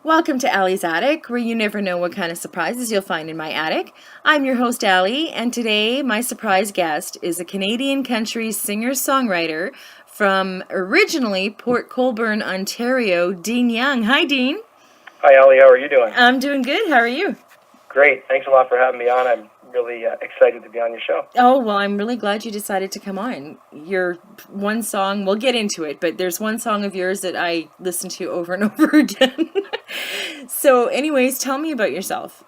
Welcome to Allie's Attic, where you never know what kind of surprises you'll find in my attic. I'm your host, Allie, and today my surprise guest is a Canadian country singer-songwriter from originally Port Colborne, Ontario, Dean Young. Hi, Dean. Hi, Ellie. How are you doing? I'm doing good. How are you? Great. Thanks a lot for having me on. I'm really excited to be on your show. Oh, well, I'm really glad you decided to come on. Your one song, we'll get into it, but there's one song of yours that I listen to over and over again. So, anyways, tell me about yourself.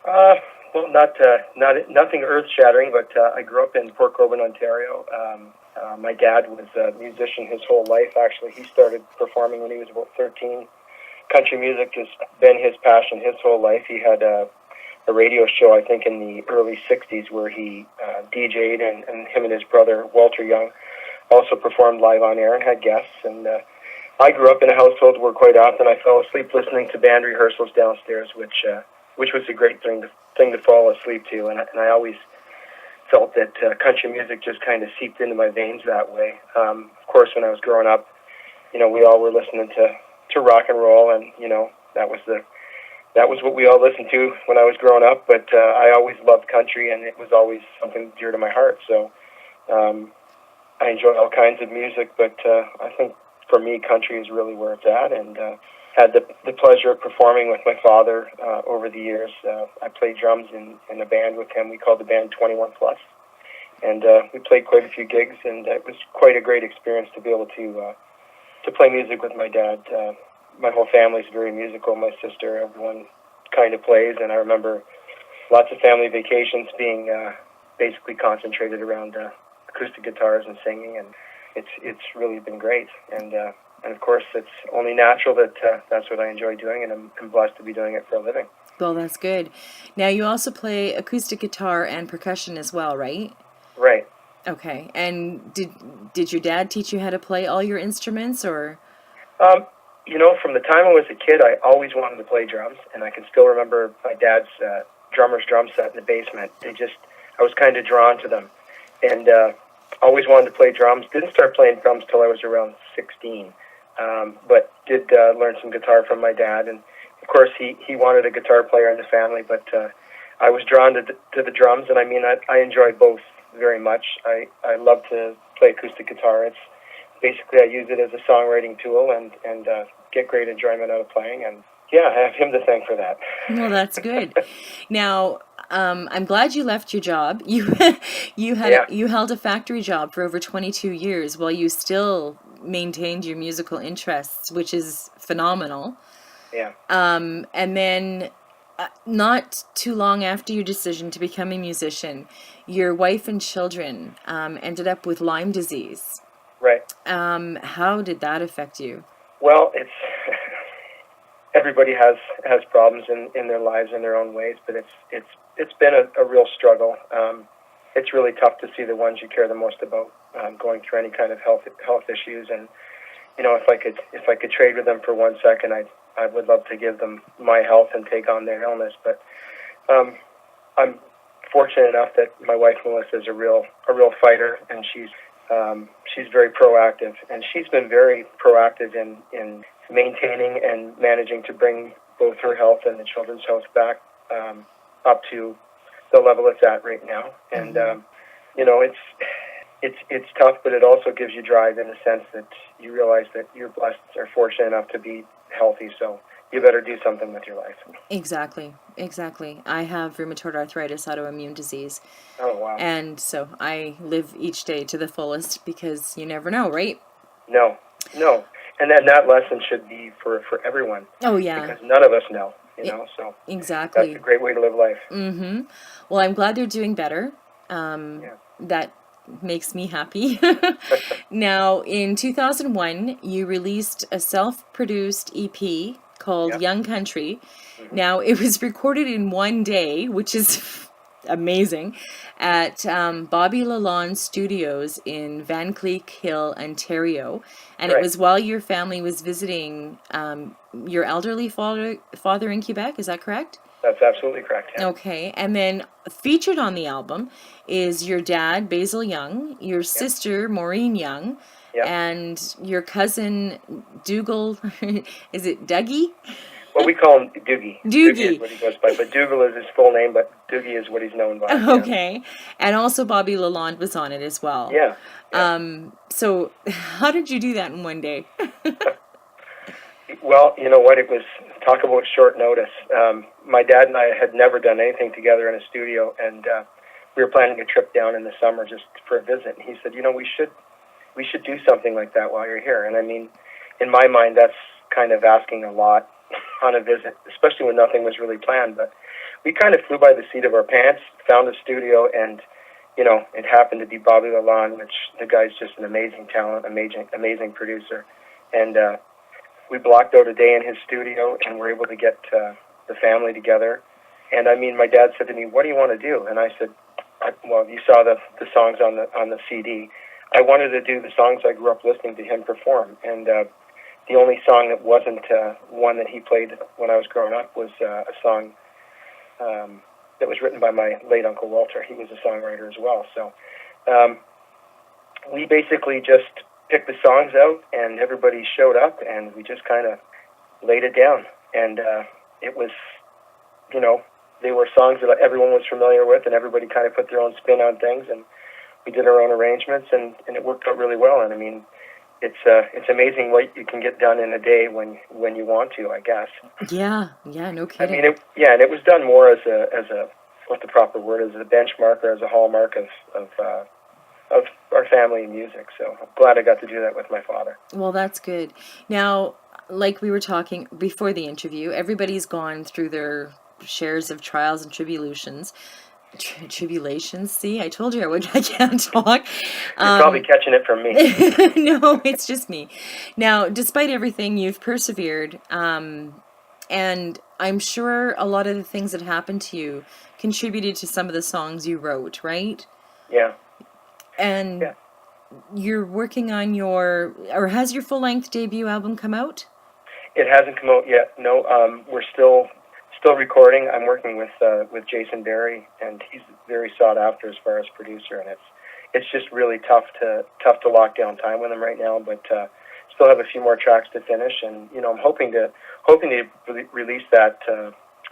Uh, well, nothing earth-shattering, but I grew up in Port Colborne, Ontario. My dad was a musician his whole life. Actually, he started performing when he was about 13. Country music has been his passion his whole life. He had a radio show, I think, in the early 60s where he DJ'd, and him and his brother, Walter Young, also performed live on air and had guests. And I grew up in a household where quite often I fell asleep listening to band rehearsals downstairs, which was a great thing to fall asleep to. And I always felt that country music just kind of seeped into my veins that way. Of course, when I was growing up, we all were listening to rock and roll, and that was what we all listened to when I was growing up. But I always loved country, and it was always something dear to my heart. So I enjoy all kinds of music, but I think for me, country is really where it's at. And had the pleasure of performing with my father over the years. I played drums in a band with him. We called the band 21 Plus, and we played quite a few gigs, and it was quite a great experience to be able to play music with my dad. My whole family's very musical. My sister, everyone kind of plays, and I remember lots of family vacations being basically concentrated around acoustic guitars and singing, and it's really been great. And of course, it's only natural that that's what I enjoy doing, and I'm blessed to be doing it for a living. Well, that's good. Now, you also play acoustic guitar and percussion as well, right? Right. Okay. And did your dad teach you how to play all your instruments, or? From the time I was a kid, I always wanted to play drums, and I can still remember my dad's drummer's drum set in the basement. I was kind of drawn to them, and always wanted to play drums. Didn't start playing drums till I was around 16, but did learn some guitar from my dad, and of course he wanted a guitar player in the family, but I was drawn to the drums, and I enjoy both very much. I love to play acoustic guitar. It's basically I use it as a songwriting tool, and get great enjoyment out of playing, and yeah, I have him to thank for that. Well, that's good. Now, I'm glad you left your job. Yeah. You held a factory job for over 22 years while you still maintained your musical interests, which is phenomenal. Yeah. And then, not too long after your decision to become a musician, your wife and children ended up with Lyme disease. Right. How did that affect you? Well, it's everybody has problems in their lives in their own ways, but it's been a real struggle. It's really tough to see the ones you care the most about going through any kind of health issues, and if I could trade with them for 1 second, I would love to give them my health and take on their illness. But I'm fortunate enough that my wife Melissa is a real fighter, and she's very proactive, and she's been very proactive in maintaining and managing to bring both her health and the children's health back up to the level it's at right now. And it's tough, but it also gives you drive in the sense that you realize that you're blessed or fortunate enough to be healthy, so you better do something with your life. Exactly. I have rheumatoid arthritis, autoimmune disease. Oh, wow. And so I live each day to the fullest because you never know, right? No. And then that lesson should be for everyone. Oh, yeah. Because none of us know, so exactly. that's a great way to live life. Mm-hmm. Well, I'm glad they're doing better. Yeah. That makes me happy. Now, in 2001, you released a self-produced EP called Yep. Young Country. Mm-hmm. Now, it was recorded in one day, which is amazing, at Bobby Lalonde Studios in Van Cleek Hill, Ontario. And it Right. was while your family was visiting your elderly father in Quebec, is that correct? That's absolutely correct. Yeah. Okay, and then featured on the album is your dad, Basil Young, your sister, Maureen Young, Yep. and your cousin, Dougal, is it Dougie? Well, we call him Doogie. Doogie. Is what he goes by, but Dougal is his full name, but Doogie is what he's known by. Okay. And also Bobby Lalonde was on it as well. Yeah. So how did you do that in one day? Well, you know what? It was, talk about short notice. My dad and I had never done anything together in a studio, and we were planning a trip down in the summer just for a visit. And he said, you know, we should do something like that while you're here. And I mean, in my mind, that's kind of asking a lot on a visit, especially when nothing was really planned. But we kind of flew by the seat of our pants, found a studio, and you know, it happened to be Bobby Lalonde, which the guy's just an amazing talent, amazing producer, and we blocked out a day in his studio, and were able to get the family together. And I mean, my dad said to me, "What do you want to do?" And I said, "Well, you saw the songs on the CD. I wanted to do the songs I grew up listening to him perform." And the only song that wasn't one that he played when I was growing up was a song that was written by my late Uncle Walter. He was a songwriter as well. So we basically just picked the songs out, and everybody showed up, and we just kind of laid it down. And it was, you know, they were songs that everyone was familiar with, and everybody kind of put their own spin on things, and we did our own arrangements, and it worked out really well. And I mean, it's amazing what you can get done in a day when you want to, I guess. Yeah, no kidding. I mean, and it was done more as a what the proper word is, a benchmark or as a hallmark of our family and music. So I'm glad I got to do that with my father. Well, that's good. Now, like we were talking before the interview, everybody's gone through their shares of trials and tribulations. Tribulations. See, I told you I can't talk. You're probably catching it from me. No, it's just me. Now, despite everything, you've persevered, and I'm sure a lot of the things that happened to you contributed to some of the songs you wrote, right? Yeah. And you're working on or has your full-length debut album come out? It hasn't come out yet. No, we're still recording. I'm working with Jason Barry, and he's very sought after as far as producer, and it's just really tough to lock down time with him right now. But still have a few more tracks to finish, and you know, I'm hoping to release that.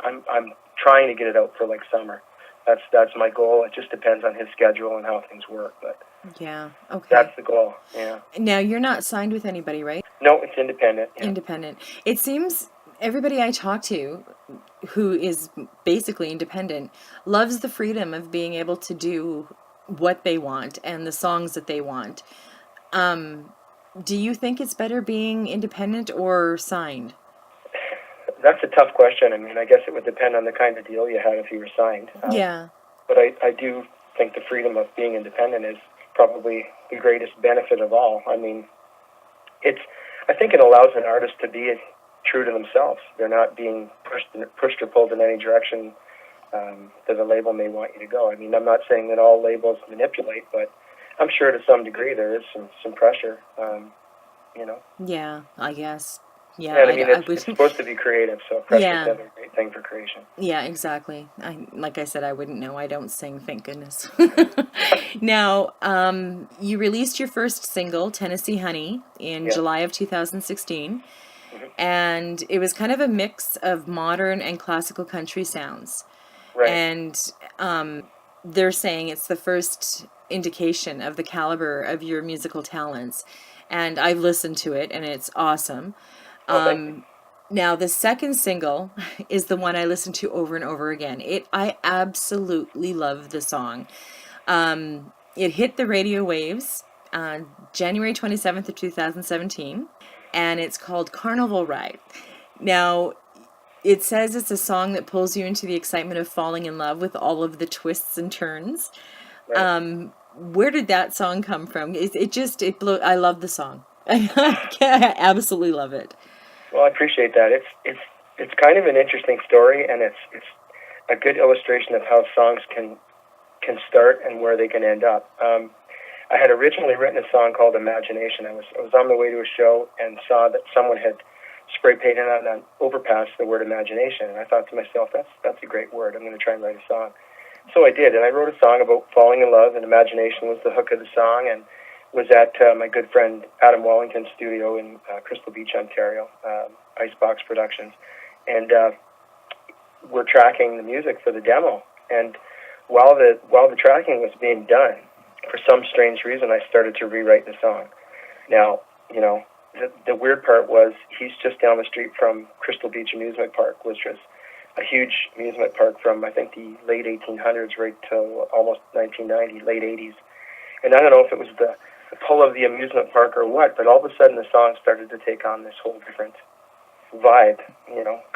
I'm trying to get it out for like summer. That's my goal. It just depends on his schedule and how things work, but yeah, okay. That's the goal. Yeah. Now you're not signed with anybody, right? No, it's independent. Yeah. Independent. It seems everybody I talk to who is basically independent loves the freedom of being able to do what they want and the songs that they want. Do you think it's better being independent or signed? That's a tough question. I mean, I guess it would depend on the kind of deal you had if you were signed. Yeah. But I do think the freedom of being independent is probably the greatest benefit of all. I mean, I think it allows an artist to be true to themselves. They're not being pushed or pulled in any direction that a label may want you to go. I mean, I'm not saying that all labels manipulate, but I'm sure to some degree there is some pressure, you know. Yeah, I guess. Yeah, I mean, it's supposed to be creative, so pressure is a great thing for creation. Yeah, exactly. Like I said, I wouldn't know. I don't sing, thank goodness. Now, you released your first single, Tennessee Honey, in July of 2016, and it was kind of a mix of modern and classical country sounds. Right. And they're saying it's the first indication of the caliber of your musical talents, and I've listened to it, and it's awesome. Now the second single is the one I listen to over and over again. I absolutely love the song. It hit the radio waves on January 27th of 2017, and it's called Carnival Ride. Now, it says it's a song that pulls you into the excitement of falling in love with all of the twists and turns. Right. Where did that song come from? It blew. I love the song. I absolutely love it. Well, I appreciate that. It's kind of an interesting story, and it's a good illustration of how songs can start and where they can end up. I had originally written a song called Imagination. I was on my way to a show and saw that someone had spray painted on an overpass the word imagination, and I thought to myself, that's a great word. I'm going to try and write a song. So I did, and I wrote a song about falling in love, and imagination was the hook of the song, and was at my good friend Adam Wallington's studio in Crystal Beach, Ontario, Icebox Productions. and we're tracking the music for the demo. And while the tracking was being done, for some strange reason, I started to rewrite the song. Now, the weird part was he's just down the street from Crystal Beach Amusement Park, which was a huge amusement park from, I think, the late 1800s right till almost 1990, late 80s. And I don't know if it was the pull of the amusement park or what, but all of a sudden the song started to take on this whole different vibe,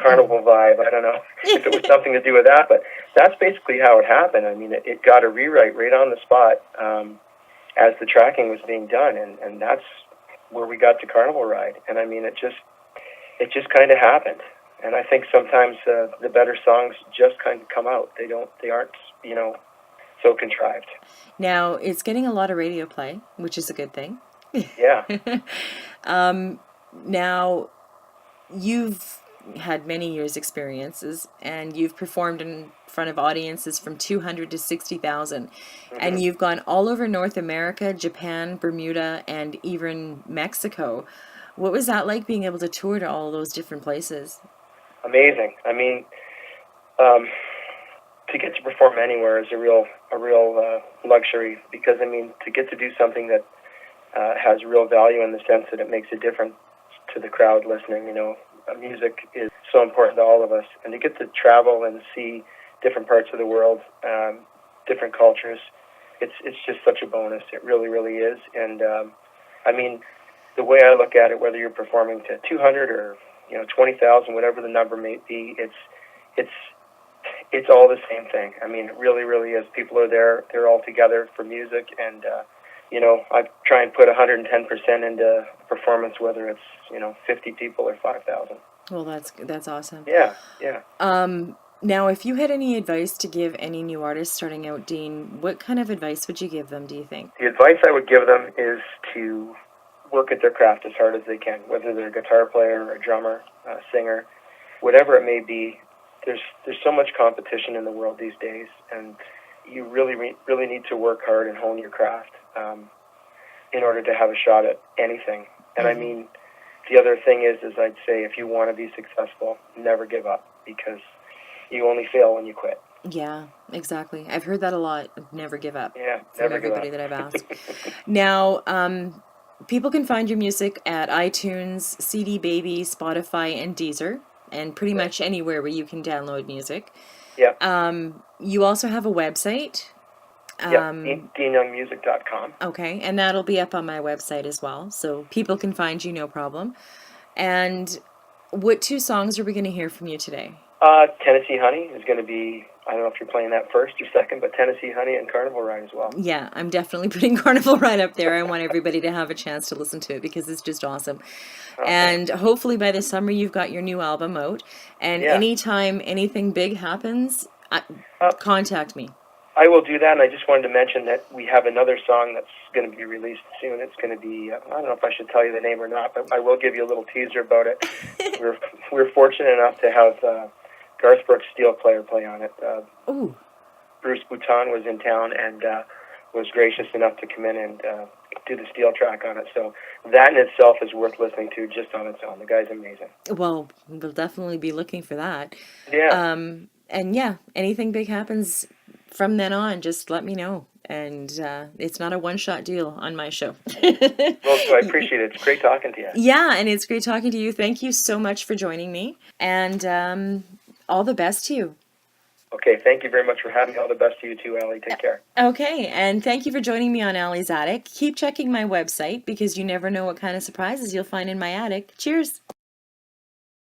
carnival vibe. I don't know if it was something to do with that, but that's basically how it happened. I mean, it got a rewrite right on the spot as the tracking was being done, and that's where we got to Carnival Ride. And I mean, it just kind of happened. And I think sometimes the better songs just kind of come out. They aren't, so contrived. Now, it's getting a lot of radio play, which is a good thing. Yeah. Now, you've had many years' experiences, and you've performed in front of audiences from 200 to 60,000. And you've gone all over North America, Japan, Bermuda, and even Mexico. What was that like, being able to tour to all those different places? Amazing. I mean, to get to perform anywhere is a real luxury, because I mean, to get to do something that has real value in the sense that it makes a difference to the crowd listening. Music is so important to all of us, and to get to travel and see different parts of the world, different cultures, it's just such a bonus. It really, really is. And I mean, the way I look at it, whether you're performing to 200 or 20,000, whatever the number may be, it's all the same thing. I mean, it really, really is. People are there; they're all together for music, and I try and put 110% into a performance, whether it's 50 people or 5,000. Well, that's awesome. Yeah. Now, if you had any advice to give any new artists starting out, Dean, what kind of advice would you give them, do you think? The advice I would give them is to work at their craft as hard as they can, whether they're a guitar player or a drummer, a singer, whatever it may be. There's so much competition in the world these days, and you really need to work hard and hone your craft in order to have a shot at anything. And I mean, the other thing is I'd say, if you want to be successful, never give up, because you only fail when you quit. Yeah, exactly. I've heard that a lot. Never give up. Yeah, from everybody that I've asked. Now, people can find your music at iTunes, CD Baby, Spotify, and Deezer, and pretty much anywhere where you can download music. Yeah. You also have a website. DeanYoungMusic.com. Okay, and that'll be up on my website as well, so people can find you, no problem. And what two songs are we going to hear from you today? Tennessee Honey is going to be, I don't know if you're playing that first or second, but Tennessee Honey and Carnival Ride as well. Yeah, I'm definitely putting Carnival Ride up there. I want everybody to have a chance to listen to it, because it's just awesome. Okay. And hopefully by the summer you've got your new album out. And anytime anything big happens, contact me. I will do that, and I just wanted to mention that we have another song that's going to be released soon. It's going to be, I don't know if I should tell you the name or not, but I will give you a little teaser about it. We're fortunate enough to have Garth Brooks' steel player play on it. Bruce Bouton was in town and was gracious enough to come in and do the steel track on it. So that in itself is worth listening to just on its own. The guy's amazing. Well, we'll definitely be looking for that. Yeah. And yeah, anything big happens from then on, just let me know. And it's not a one-shot deal on my show. Well, I appreciate it. It's great talking to you. Yeah, and it's great talking to you. Thank you so much for joining me. And all the best to you. Okay, thank you very much for having me. All the best to you too, Allie. Take care. Okay, and thank you for joining me on Allie's Attic. Keep checking my website, because you never know what kind of surprises you'll find in my attic. Cheers!